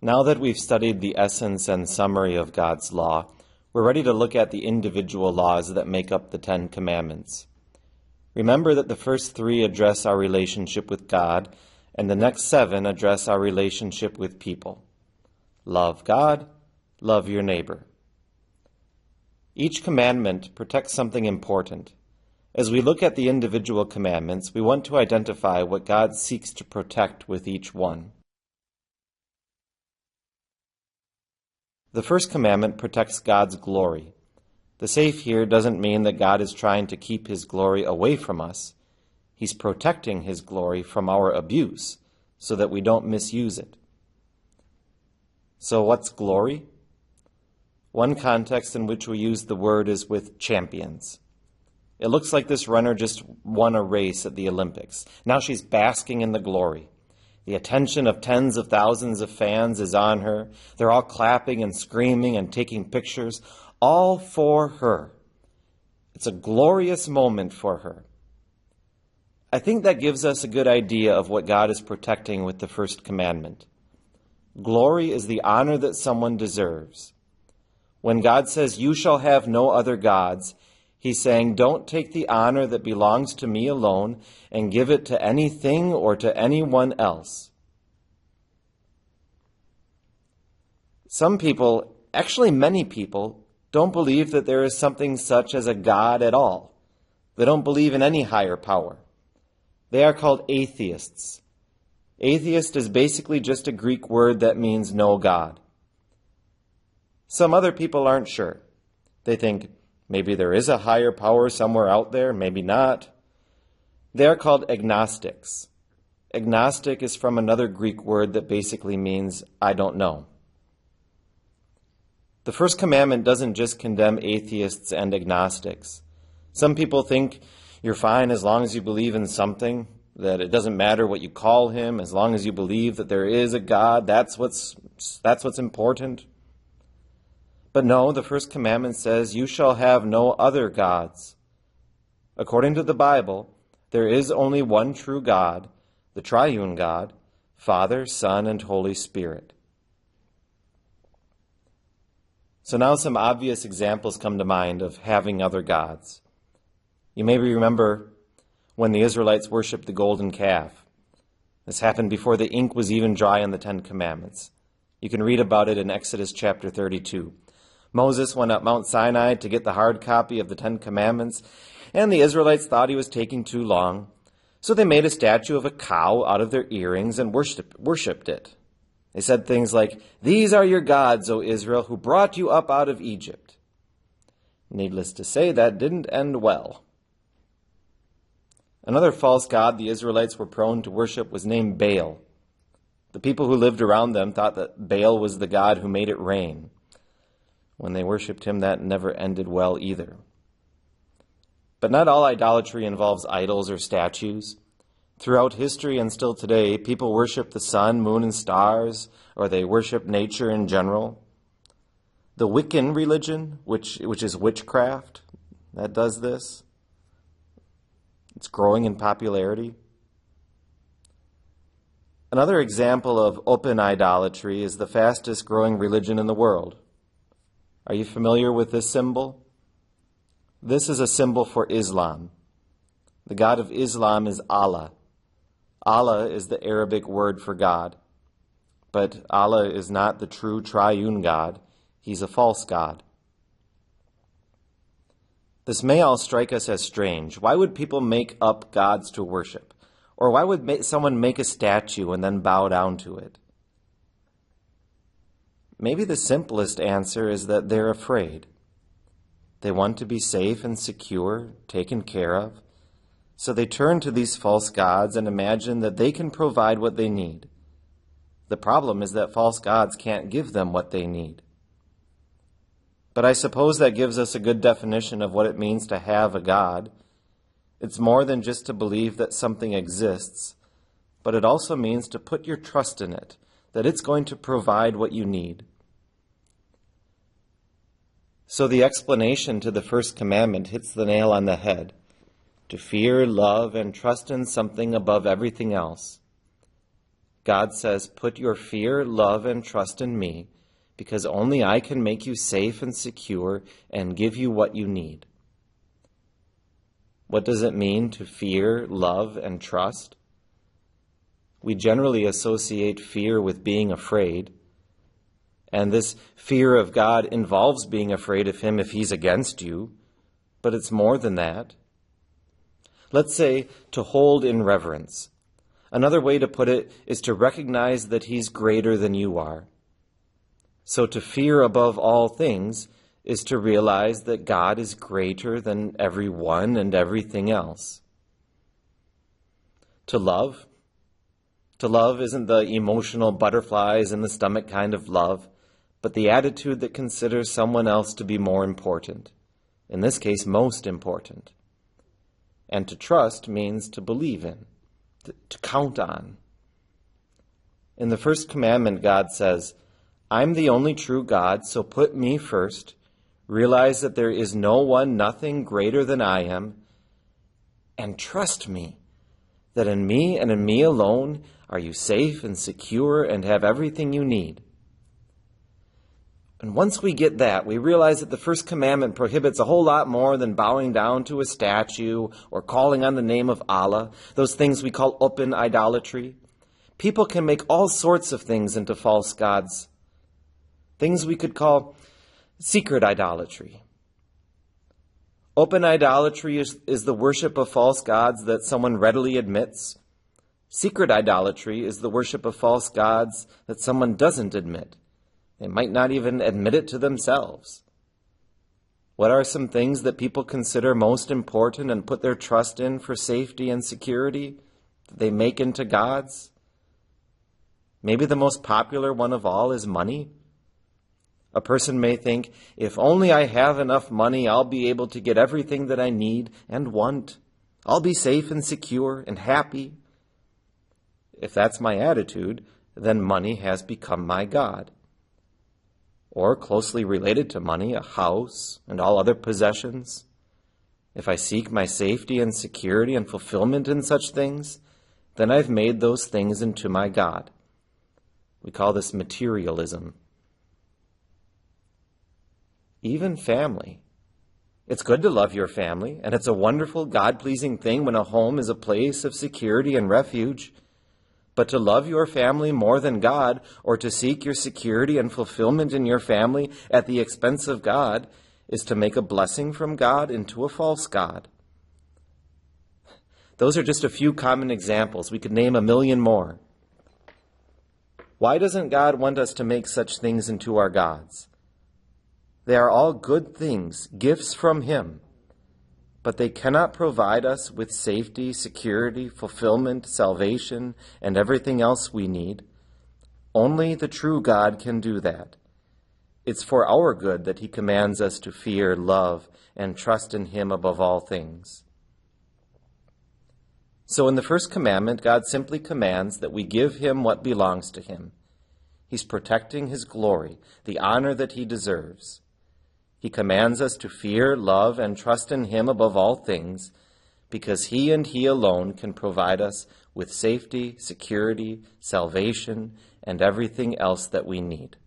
Now that we've studied the essence and summary of God's law, we're ready to look at the individual laws that make up the 10 Commandments. Remember that the first 3 address our relationship with God, and the next 7 address our relationship with people. Love God, love your neighbor. Each commandment protects something important. As we look at the individual commandments, we want to identify what God seeks to protect with each one. The first commandment protects God's glory. The safe here doesn't mean that God is trying to keep his glory away from us. He's protecting his glory from our abuse so that we don't misuse it. So what's glory? One context in which we use the word is with champions. It looks like this runner just won a race at the Olympics. Now she's basking in the glory. The attention of tens of thousands of fans is on her. They're all clapping and screaming and taking pictures, all for her. It's a glorious moment for her. I think that gives us a good idea of what God is protecting with the first commandment. Glory is the honor that someone deserves. When God says, "You shall have no other gods," he's saying, don't take the honor that belongs to me alone and give it to anything or to anyone else. Some people, actually many people, don't believe that there is something such as a God at all. They don't believe in any higher power. They are called atheists. Atheist is basically just a Greek word that means no God. Some other people aren't sure. They think, maybe there is a higher power somewhere out there, maybe not. They are called agnostics. Agnostic is from another Greek word that basically means I don't know. The first commandment doesn't just condemn atheists and agnostics. Some people think you're fine as long as you believe in something, that it doesn't matter what you call him, as long as you believe that there is a God, that's what's important. But no, the first commandment says, you shall have no other gods. According to the Bible, there is only one true God, the triune God, Father, Son, and Holy Spirit. So now some obvious examples come to mind of having other gods. You may remember when the Israelites worshipped the golden calf. This happened before the ink was even dry on the 10 Commandments. You can read about it in Exodus chapter 32. Moses went up Mount Sinai to get the hard copy of the 10 Commandments, and the Israelites thought he was taking too long. So they made a statue of a cow out of their earrings and worshipped it. They said things like, "These are your gods, O Israel, who brought you up out of Egypt." Needless to say, that didn't end well. Another false god the Israelites were prone to worship was named Baal. The people who lived around them thought that Baal was the god who made it rain. When they worshipped him, that never ended well either. But not all idolatry involves idols or statues. Throughout history and still today, people worship the sun, moon, and stars, or they worship nature in general. The Wiccan religion, which is witchcraft, that does this. It's growing in popularity. Another example of open idolatry is the fastest growing religion in the world. Are you familiar with this symbol? This is a symbol for Islam. The God of Islam is Allah. Allah is the Arabic word for God. But Allah is not the true triune God. He's a false God. This may all strike us as strange. Why would people make up gods to worship? Or why would someone make a statue and then bow down to it? Maybe the simplest answer is that they're afraid. They want to be safe and secure, taken care of. So they turn to these false gods and imagine that they can provide what they need. The problem is that false gods can't give them what they need. But I suppose that gives us a good definition of what it means to have a God. It's more than just to believe that something exists, but it also means to put your trust in it, that it's going to provide what you need. So the explanation to the first commandment hits the nail on the head. To fear, love, and trust in something above everything else. God says, put your fear, love, and trust in me, because only I can make you safe and secure and give you what you need. What does it mean to fear, love, and trust? We generally associate fear with being afraid, and this fear of God involves being afraid of him if he's against you, but it's more than that. Let's say to hold in reverence. Another way to put it is to recognize that he's greater than you are. So to fear above all things is to realize that God is greater than everyone and everything else. To love isn't the emotional butterflies in the stomach kind of love, but the attitude that considers someone else to be more important, in this case, most important. And to trust means to believe in, to count on. In the First Commandment, God says, I'm the only true God, so put me first. Realize that there is no one, nothing greater than I am, and trust me, that in me and in me alone are you safe and secure and have everything you need. And once we get that, we realize that the First Commandment prohibits a whole lot more than bowing down to a statue or calling on the name of Allah, those things we call open idolatry. People can make all sorts of things into false gods, things we could call secret idolatry. Open idolatry is the worship of false gods that someone readily admits. Secret idolatry is the worship of false gods that someone doesn't admit. They might not even admit it to themselves. What are some things that people consider most important and put their trust in for safety and security that they make into gods? Maybe the most popular one of all is money. A person may think, if only I have enough money, I'll be able to get everything that I need and want. I'll be safe and secure and happy. If that's my attitude, then money has become my God. Or closely related to money, a house and all other possessions. If I seek my safety and security and fulfillment in such things, then I've made those things into my God. We call this materialism. Even family. It's good to love your family, and it's a wonderful, God-pleasing thing when a home is a place of security and refuge. But to love your family more than God, or to seek your security and fulfillment in your family at the expense of God, is to make a blessing from God into a false God. Those are just a few common examples. We could name a million more. Why doesn't God want us to make such things into our gods? They are all good things, gifts from Him, but they cannot provide us with safety, security, fulfillment, salvation, and everything else we need. Only the true God can do that. It's for our good that He commands us to fear, love, and trust in Him above all things. So in the First Commandment, God simply commands that we give Him what belongs to Him. He's protecting His glory, the honor that He deserves. He commands us to fear, love, and trust in Him above all things, because He and He alone can provide us with safety, security, salvation, and everything else that we need.